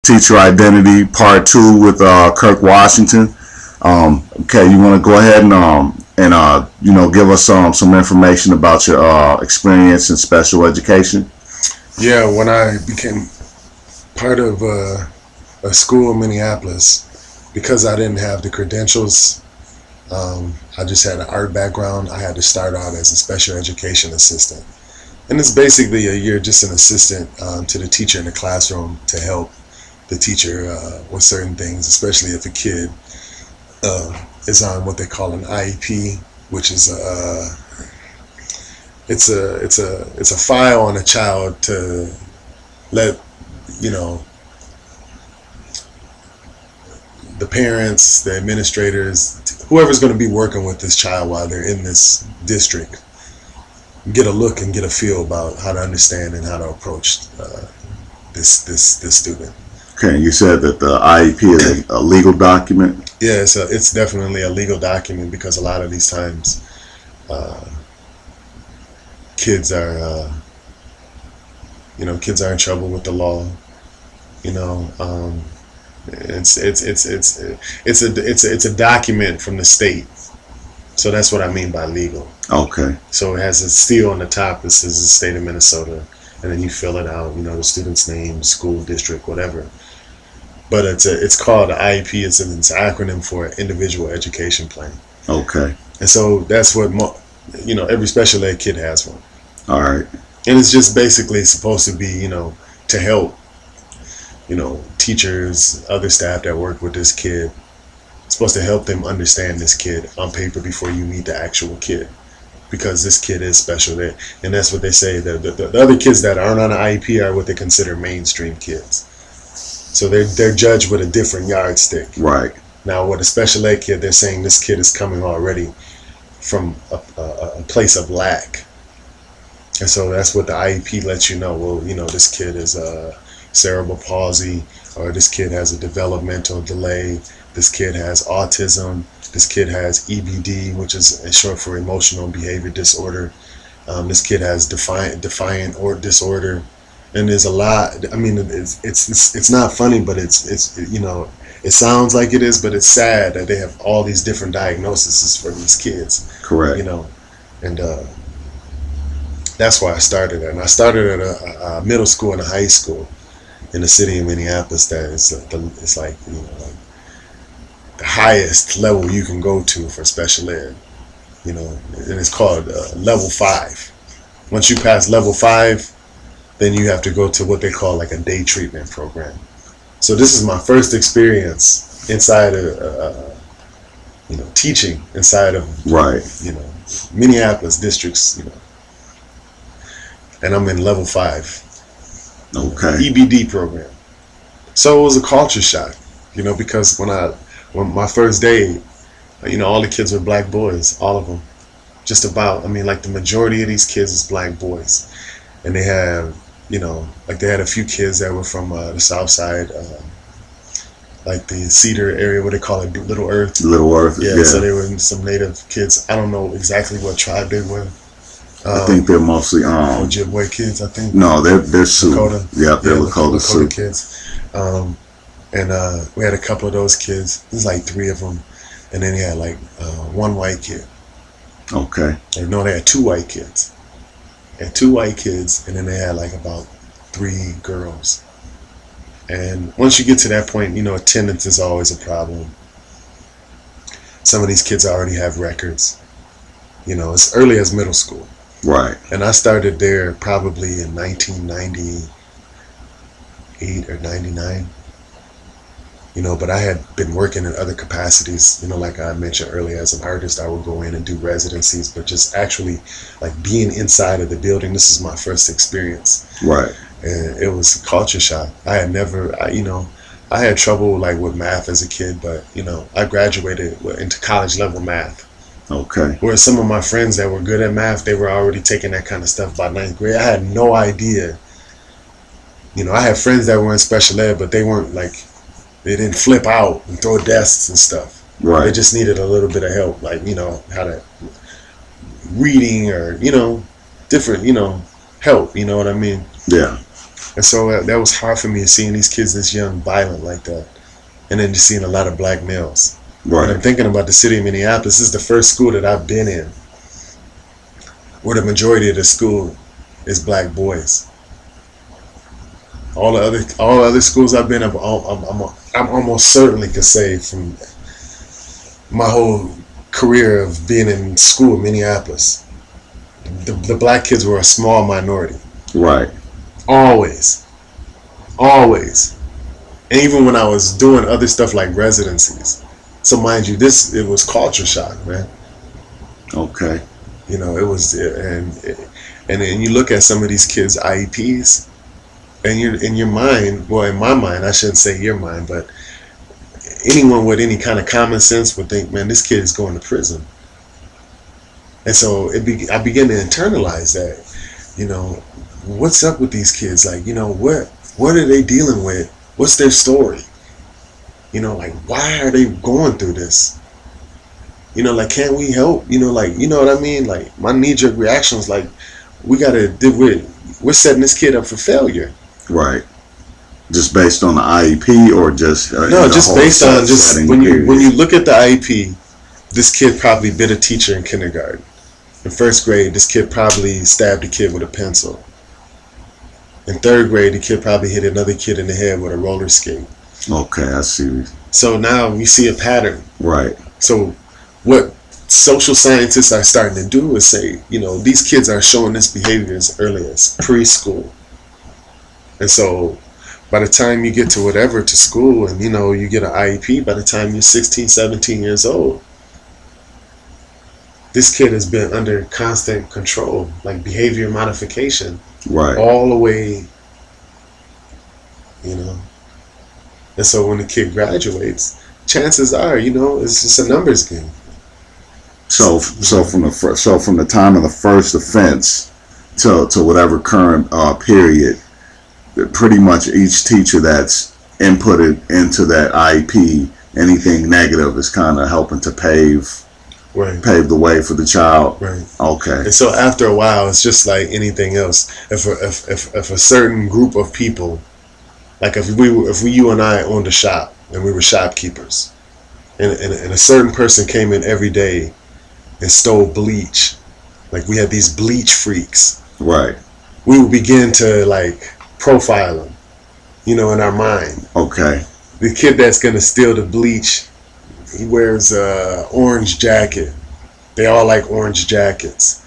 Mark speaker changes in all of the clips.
Speaker 1: Teacher Identity Part 2 with Kirk Washington. Okay, you want to go ahead and give us some information about your experience in special education?
Speaker 2: Yeah, when I became part of a school in Minneapolis, because I didn't have the credentials, I just had an art background. I had to start out as a special education assistant. And it's basically a year just an assistant to the teacher in the classroom to help the teacher with certain things, especially if a kid is on what they call an IEP, which is it's a file on a child to let the parents, the administrators, whoever's going to be working with this child while they're in this district, get a look and get a feel about how to understand and how to approach this student.
Speaker 1: Okay, you said that the IEP is a legal document?
Speaker 2: Yeah, it's definitely a legal document, because a lot of these times kids are in trouble with the law. It's a document from the state. So that's what I mean by legal.
Speaker 1: Okay.
Speaker 2: So it has a seal on the top that says the state of Minnesota, and then you fill it out, the student's name, school district, whatever. But it's called the IEP. It's an acronym for Individual Education Plan.
Speaker 1: Okay.
Speaker 2: And so that's what every special ed kid has one.
Speaker 1: All right.
Speaker 2: And it's just basically supposed to be to help teachers, other staff that work with this kid. It's supposed to help them understand this kid on paper before you meet the actual kid, because this kid is special. And that's what they say. The other kids that aren't on an IEP are what they consider mainstream kids. So they're judged with a different yardstick.
Speaker 1: Right.
Speaker 2: Now, with a special ed kid, they're saying this kid is coming already from a place of lack. And so that's what the IEP lets you know. Well, this kid is cerebral palsy, or this kid has a developmental delay. This kid has autism. This kid has EBD, which is short for emotional behavior disorder. This kid has defiant or disorder. And there's a lot. I mean, it's not funny, but it's it sounds like it is, but it's sad that they have all these different diagnoses for these kids.
Speaker 1: Correct.
Speaker 2: And that's why I started. And I started at a middle school and a high school in the city of Minneapolis. That it's like the highest level you can go to for special ed. And it's called level 5. Once you pass level 5, then you have to go to what they call like a day treatment program. So this is my first experience inside of, teaching inside of,
Speaker 1: right,
Speaker 2: Minneapolis districts, and I'm in level 5.
Speaker 1: Okay.
Speaker 2: EBD program. So it was a culture shock, because when my first day, all the kids were black boys, all of them. Just about, like the majority of these kids is black boys. And they have, they had a few kids that were from the south side, like the Cedar area, what they call it, Little Earth.
Speaker 1: Little Earth, yeah.
Speaker 2: So they were some native kids. I don't know exactly what tribe they were.
Speaker 1: I think they're mostly
Speaker 2: Ojibwe kids, I think.
Speaker 1: No, they're Sioux.
Speaker 2: Lakota.
Speaker 1: Yeah, they're Lakota Sioux
Speaker 2: kids. And we had a couple of those kids. There's like 3 of them, and then they had like 1 white kid.
Speaker 1: Okay.
Speaker 2: No, they had 2 white kids. They had 2 white kids, and then they had like about 3 girls. And once you get to that point, attendance is always a problem. Some of these kids already have records. As early as middle school.
Speaker 1: Right.
Speaker 2: And I started there probably in 1998 or 99. But I had been working in other capacities, like I mentioned earlier, as an artist. I would go in and do residencies, but just actually like being inside of the building, this is my first experience.
Speaker 1: Right.
Speaker 2: And it was a culture shock. I had never, I had trouble like with math as a kid, but I graduated into college level math.
Speaker 1: Okay.
Speaker 2: Whereas some of my friends that were good at math, they were already taking that kind of stuff by 9th grade. I had no idea. I had friends that were in special ed, but they weren't like, they didn't flip out and throw desks and stuff.
Speaker 1: Right.
Speaker 2: They just needed a little bit of help, like, how to reading or, different, help, you know what I mean?
Speaker 1: Yeah.
Speaker 2: And so that was hard for me, seeing these kids this young, violent like that, and then just seeing a lot of black males.
Speaker 1: Right.
Speaker 2: And I'm thinking about the city of Minneapolis. This is the first school that I've been in where the majority of the school is black boys. All the other schools I've been, I'm almost certainly could say from my whole career of being in school in Minneapolis, the black kids were a small minority.
Speaker 1: Right.
Speaker 2: Always. And even when I was doing other stuff like residencies, so mind you, it was culture shock, man.
Speaker 1: Okay.
Speaker 2: You know, it was, and then you look at some of these kids' IEPs, and you're in your mind, well, in my mind, I shouldn't say your mind, but anyone with any kind of common sense would think, man, this kid is going to prison. And so I began to internalize that, you know, what's up with these kids? Like, you know, what are they dealing with? What's their story? You know, like, why are they going through this? You know, like, can't we help? You know, like, you know what I mean? Like, my knee-jerk reaction was like, we're setting this kid up for failure.
Speaker 1: Right. Just based on the IEP, or just
Speaker 2: no, just based on just when you look at the IEP, this kid probably bit a teacher in kindergarten. In first grade, this kid probably stabbed a kid with a pencil. In third grade, the kid probably hit another kid in the head with a roller skate.
Speaker 1: Okay, I see.
Speaker 2: So now we see a pattern.
Speaker 1: Right.
Speaker 2: So what social scientists are starting to do is say, you know, these kids are showing this behavior as early as preschool. And so by the time you get to school, and, you know, you get an IEP, by the time you're 16, 17 years old, this kid has been under constant control, like behavior modification.
Speaker 1: Right.
Speaker 2: All the way, you know. And so when the kid graduates, chances are, you know, it's just a numbers game.
Speaker 1: So from the time of the first offense to whatever current period, pretty much each teacher that's inputted into that IEP, anything negative is kind of helping to pave the way for the child.
Speaker 2: Right.
Speaker 1: Okay.
Speaker 2: And so after a while, it's just like anything else. If a certain group of people, like if you and I owned a shop and we were shopkeepers, and a certain person came in every day and stole bleach, like we had these bleach freaks.
Speaker 1: Right.
Speaker 2: We would begin to like profile them, you know, in our mind.
Speaker 1: Okay.
Speaker 2: The kid that's gonna steal the bleach, he wears a orange jacket. They all like orange jackets,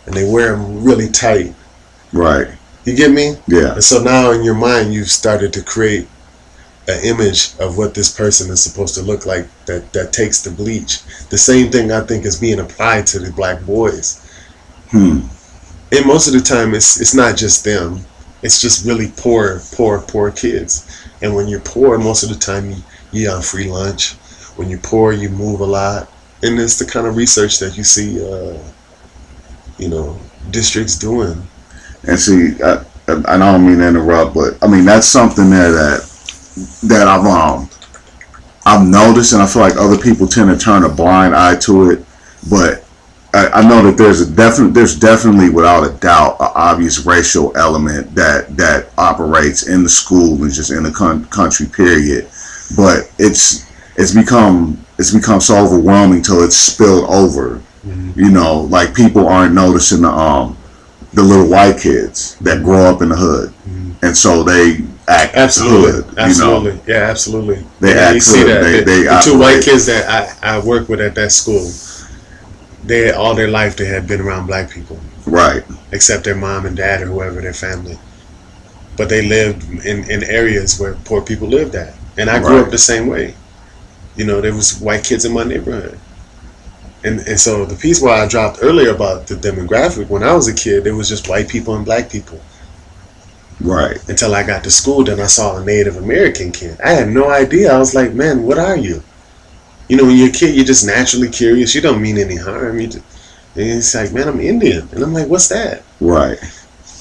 Speaker 2: and they wear them really tight.
Speaker 1: Right.
Speaker 2: You get me?
Speaker 1: Yeah.
Speaker 2: And so now in your mind, you've started to create an image of what this person is supposed to look like that takes the bleach. The same thing I think is being applied to the black boys. And most of the time, it's not just them. It's just really poor kids. And when you're poor, most of the time you're on free lunch. When you're poor, you move a lot. And it's the kind of research that you see, you know, districts doing.
Speaker 1: And see, I don't mean to interrupt, but I mean that's something there that I've noticed, and I feel like other people tend to turn a blind eye to it. But I know that there's definitely without a doubt an obvious racial element that operates in the school and just in the country period. But it's become so overwhelming till it's spilled over. You know, like people aren't noticing the little white kids that grow up in the hood, and so they act hood.
Speaker 2: Absolutely,
Speaker 1: you know?
Speaker 2: Yeah, absolutely.
Speaker 1: They act hood.
Speaker 2: See that. The two white kids that I work with at that school, they all their life they had been around black people,
Speaker 1: right?
Speaker 2: Except their mom and dad or whoever their family, but they lived in areas where poor people lived at, and I grew up the same way. You know, there was white kids in my neighborhood. And so the piece where I dropped earlier about the demographic, when I was a kid, there was just white people and black people.
Speaker 1: Right. Until
Speaker 2: I got to school, then I saw a Native American kid. I had no idea. I was like, man, what are you? You know, when you're a kid, you're just naturally curious. You don't mean any harm. And it's like, man, I'm Indian. And I'm like, what's that?
Speaker 1: Right.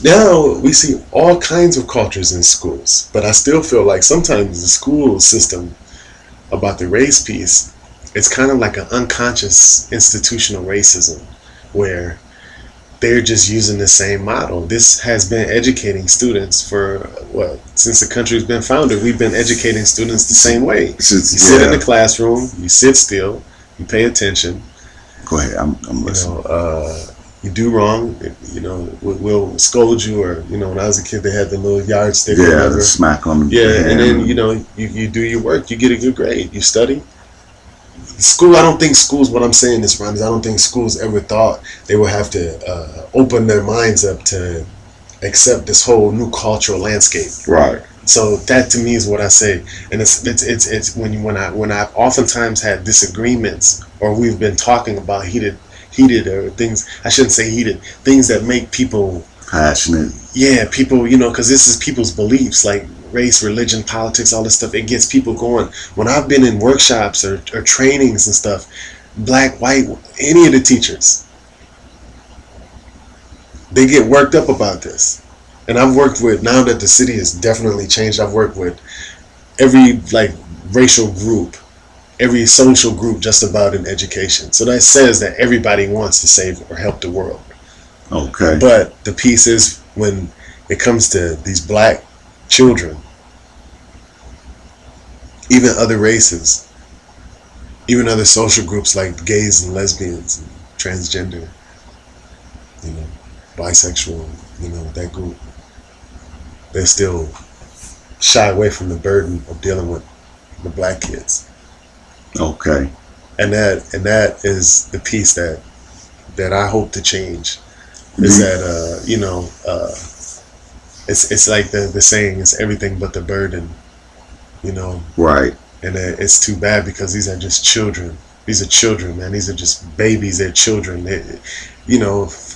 Speaker 2: Now we see all kinds of cultures in schools. But I still feel like sometimes the school system, about the race piece, it's kind of like an unconscious institutional racism where they're just using the same model. This has been educating students for what, since the country's been founded. We've been educating students the same way. You sit in the classroom, you sit still, you pay attention.
Speaker 1: Go ahead, I'm listening.
Speaker 2: You do wrong, we'll scold you, or when I was a kid, they had the little yardstick.
Speaker 1: Yeah, the smack on the
Speaker 2: hand. And then you do your work, you get a good grade, you study. School, I don't think schools, what I'm saying is, Ron, is I don't think schools ever thought they would have to open their minds up to accept this whole new cultural landscape.
Speaker 1: Right.
Speaker 2: So that to me is what I say, and it's when I've oftentimes had disagreements, or we've been talking about heated or things, I shouldn't say heated, things that make people
Speaker 1: passionate.
Speaker 2: Yeah, people, because this is people's beliefs, like race, religion, politics, all this stuff. It gets people going. When I've been in workshops or trainings and stuff, black, white, any of the teachers, they get worked up about this. And I've worked with, now that the city has definitely changed, I've worked with every racial group, every social group just about in education. So that says that everybody wants to save or help the world.
Speaker 1: Okay.
Speaker 2: But the piece is, when it comes to these black children, even other races, even other social groups like gays and lesbians and transgender, bisexual, that group, they still shy away from the burden of dealing with the black kids.
Speaker 1: Okay.
Speaker 2: And that is the piece that I hope to change. Is that it's like the saying, it's everything but the burden,
Speaker 1: Right.
Speaker 2: And it's too bad, because these are just children. These are children, man. These are just babies. They're children.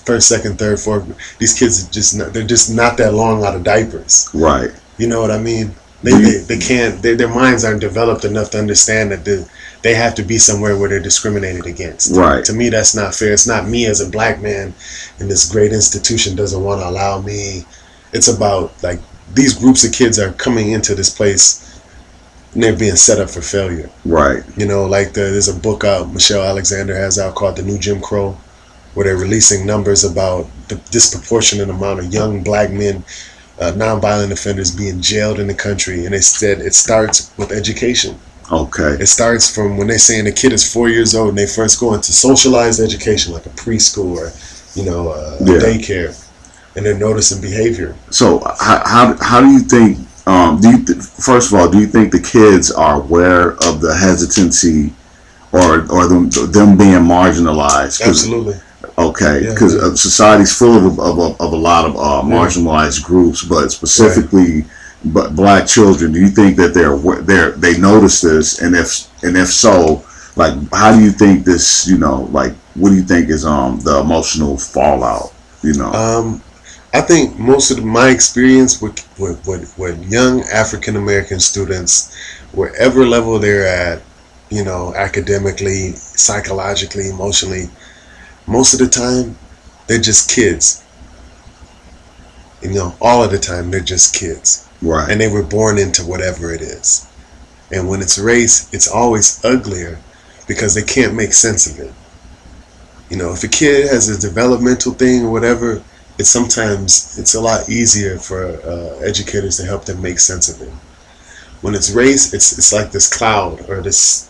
Speaker 2: First, second, third, fourth. They're just not that long out of diapers.
Speaker 1: Right.
Speaker 2: You know what I mean? They can't. Their minds aren't developed enough to understand that they have to be somewhere where they're discriminated against.
Speaker 1: Right.
Speaker 2: To me, that's not fair. It's not me as a black man in this great institution doesn't want to allow me. It's about, these groups of kids are coming into this place and they're being set up for failure.
Speaker 1: Right.
Speaker 2: There's a book out Michelle Alexander has out called The New Jim Crow, where they're releasing numbers about the disproportionate amount of young black men, nonviolent offenders, being jailed in the country. And they said it starts with education.
Speaker 1: Okay.
Speaker 2: It starts from when they're saying a kid is 4 years old and they first go into socialized education, like a preschool or daycare, and they're noticing behavior.
Speaker 1: So how do you think? First of all, do you think the kids are aware of the hesitancy or them being marginalized?
Speaker 2: Absolutely.
Speaker 1: Okay, because society's full of a lot of marginalized groups, but specifically, but black children. Do you think that they notice this, and if so, how do you think this? What do you think is the emotional fallout?
Speaker 2: I think most of my experience with young African American students, wherever level they're at, academically, psychologically, emotionally, most of the time they're just kids. All of the time they're just kids.
Speaker 1: Right.
Speaker 2: And they were born into whatever it is. And when it's race, it's always uglier because they can't make sense of it. If a kid has a developmental thing or whatever, it's a lot easier for educators to help them make sense of it. When it's race, it's like this cloud or this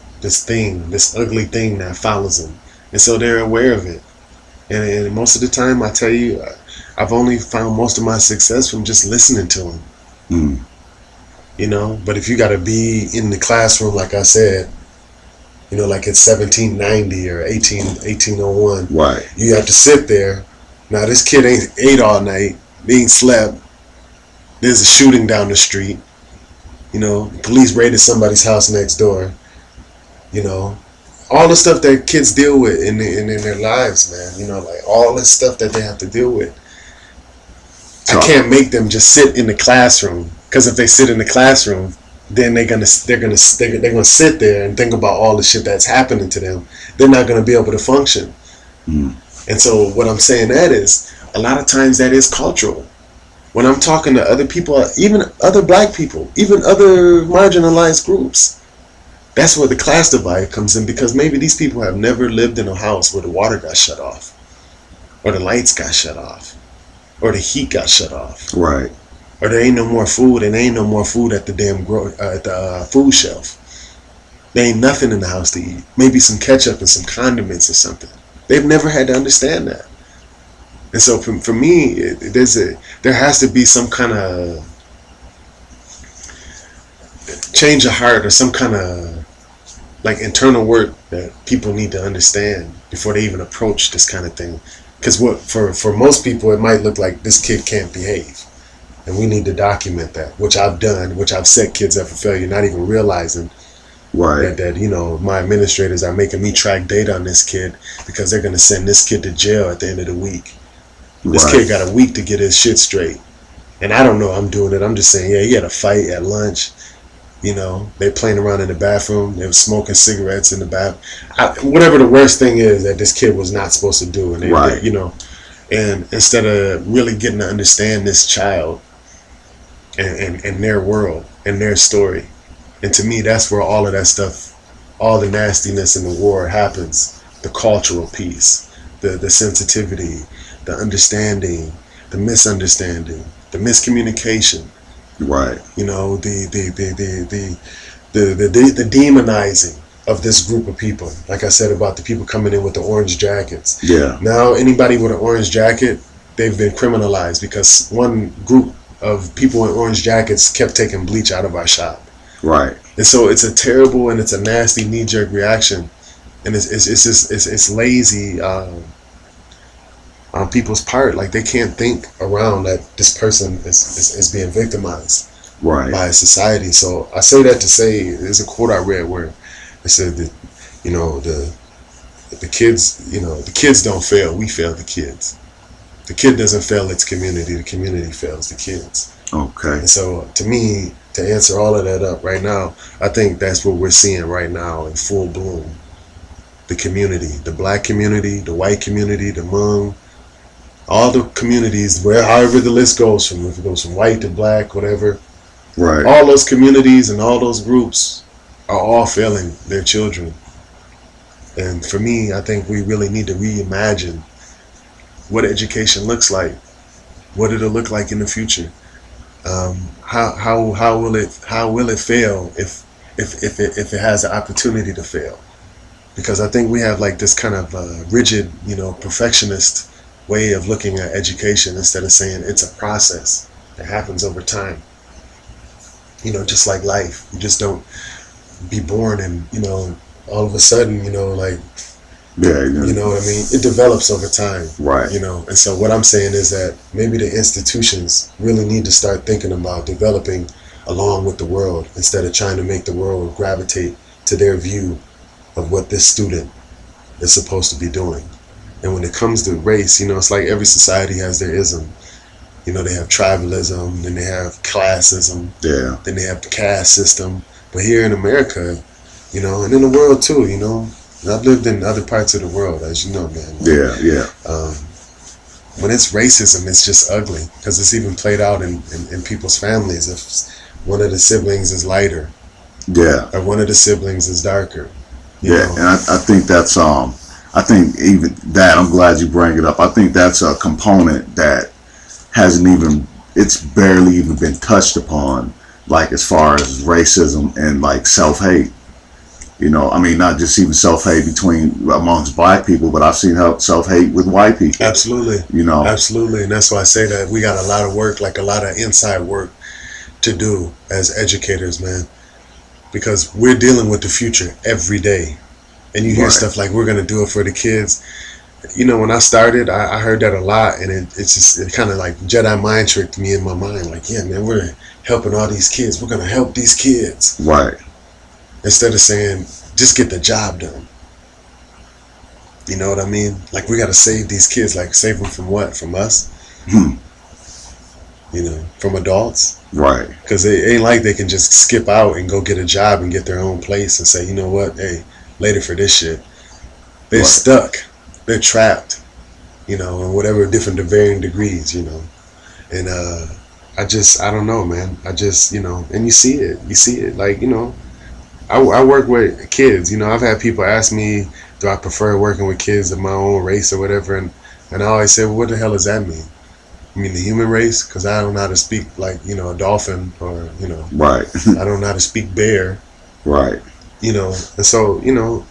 Speaker 2: ugly thing that follows them, and so they're aware of it. And most of the time, I tell you, I've only found most of my success from just listening to them. But if you got to be in the classroom, like I said, like it's 1790 or 1801,
Speaker 1: right?
Speaker 2: You have to sit there. Now, this kid ain't ate all night, he ain't slept. There's a shooting down the street. Police raided somebody's house next door. All the stuff that kids deal with in their lives, man. All this stuff that they have to deal with. I can't make them just sit in the classroom, because if they sit in the classroom, then they're gonna sit there and think about all the shit that's happening to them. They're not gonna be able to function. And so what I'm saying that is, a lot of times that is cultural. When I'm talking to other people, even other black people, even other marginalized groups, that's where the class divide comes in, because maybe these people have never lived in a house where the water got shut off. or the lights got shut off, or the heat got shut off,
Speaker 1: Right.
Speaker 2: or there ain't no more food, and there ain't no more food at the damn food shelf. There ain't nothing in the house to eat. Maybe some ketchup and some condiments or something. They've never had to understand that. And so for me, there has to be some kind of change of heart, or some kind of like internal work that people need to understand before they even approach this kind of thing. Because what for most people, it might look like this kid can't behave, and we need to document that, which I've done, which I've set kids up for failure, not even realizing
Speaker 1: Right.
Speaker 2: that my administrators are making me track data on this kid because they're going to send this kid to jail at the end of the week. This
Speaker 1: Right.
Speaker 2: kid got a week to get his shit straight. And I don't know I'm doing it. I'm just saying, yeah, he had a fight at lunch. They playing around in the bathroom. They were smoking cigarettes in the bath. Whatever the worst thing is that this kid was not supposed to do. And
Speaker 1: Right.
Speaker 2: and instead of really getting to understand this child and their world and their story. And to me, that's where all of that stuff, all the nastiness in the war happens. The cultural piece, the sensitivity, the understanding, the misunderstanding, the miscommunication.
Speaker 1: Right.
Speaker 2: The demonizing of this group of people. Like I said about the people coming in with the orange jackets.
Speaker 1: Yeah.
Speaker 2: Now anybody with an orange jacket, they've been criminalized because one group of people in orange jackets kept taking bleach out of our shop.
Speaker 1: Right.
Speaker 2: And so it's a terrible and it's a nasty knee-jerk reaction, and it's lazy on people's part. Like they can't think around that this person is being victimized
Speaker 1: Right.
Speaker 2: by society. So I say that to say there's a quote I read where it said that the kids the kids don't fail, we fail the kids. The kid doesn't fail its community, the community fails the kids.
Speaker 1: Okay.
Speaker 2: And so to me, to answer all of that up right now, I think that's what we're seeing right now in full bloom. The community, the black community, the white community, the Hmong, all the communities, however the list goes, if it goes from white to black, whatever,
Speaker 1: Right.
Speaker 2: all those communities and all those groups are all failing their children. And for me, I think we really need to reimagine what education looks like, what it'll look like in the future. How will it fail if it has the opportunity to fail? Because I think we have like this kind of rigid, perfectionist way of looking at education instead of saying it's a process that happens over time. Just like life, you just don't be born and all of a sudden like.
Speaker 1: Yeah.
Speaker 2: You know what I mean? It develops over time.
Speaker 1: Right.
Speaker 2: And so what I'm saying is that maybe the institutions really need to start thinking about developing along with the world instead of trying to make the world gravitate to their view of what this student is supposed to be doing. And when it comes to race, it's like every society has their ism. They have tribalism, then they have classism,
Speaker 1: Yeah.
Speaker 2: then they have the caste system. But here in America, and in the world too, I've lived in other parts of the world, as you know, man.
Speaker 1: Yeah. Yeah.
Speaker 2: When it's racism, it's just ugly because it's even played out in people's families. If one of the siblings is lighter,
Speaker 1: Yeah.
Speaker 2: or one of the siblings is darker,
Speaker 1: Yeah. And I think that's I think even that, I'm glad you bring it up. I think that's a component that it's barely even been touched upon, like as far as racism and like self-hate. Not just even self-hate amongst black people, but I've seen self-hate with white people.
Speaker 2: Absolutely. Absolutely. And that's why I say that we got a lot of work, like a lot of inside work to do as educators, man. Because we're dealing with the future every day. And you hear
Speaker 1: Right.
Speaker 2: stuff like, we're going to do it for the kids. When I started, I heard that a lot. And it kind of like Jedi mind tricked me in my mind. Like, yeah, man, we're helping all these kids. We're going to help these kids.
Speaker 1: Right.
Speaker 2: Instead of saying, just get the job done. You know what I mean? Like, we got to save these kids. Like, save them from what? From us? From adults?
Speaker 1: Right.
Speaker 2: Because it ain't like they can just skip out and go get a job and get their own place and say, you know what? Hey, later for this shit. They're
Speaker 1: Right.
Speaker 2: stuck. They're trapped. In whatever different varying degrees, And I don't know, man. And you see it. Like, I work with kids. I've had people ask me, do I prefer working with kids of my own race or whatever? And And I always say, well, what the hell does that mean? I mean, the human race? Because I don't know how to speak like, you know, a dolphin, or, you know,
Speaker 1: Right.
Speaker 2: I don't know how to speak bear,
Speaker 1: Right.
Speaker 2: you know. And so, you know,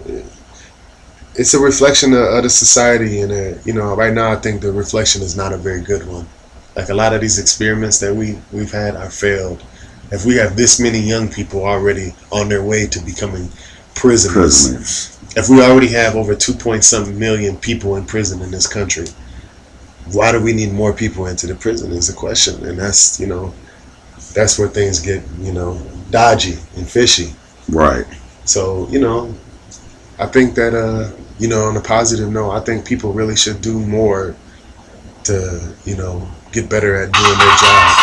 Speaker 2: it's a reflection of the society. And, you know, right now I think the reflection is not a very good one. Like a lot of these experiments that we've had are failed. If we have this many young people already on their way to becoming prisoners, if we already have over 2 point something million people in prison in this country, why do we need more people into the prison is the question. And that's, you know, that's where things get, you know, dodgy and fishy.
Speaker 1: Right.
Speaker 2: So, you know, I think that, you know, on a positive note, I think people really should do more to, you know, get better at doing their job.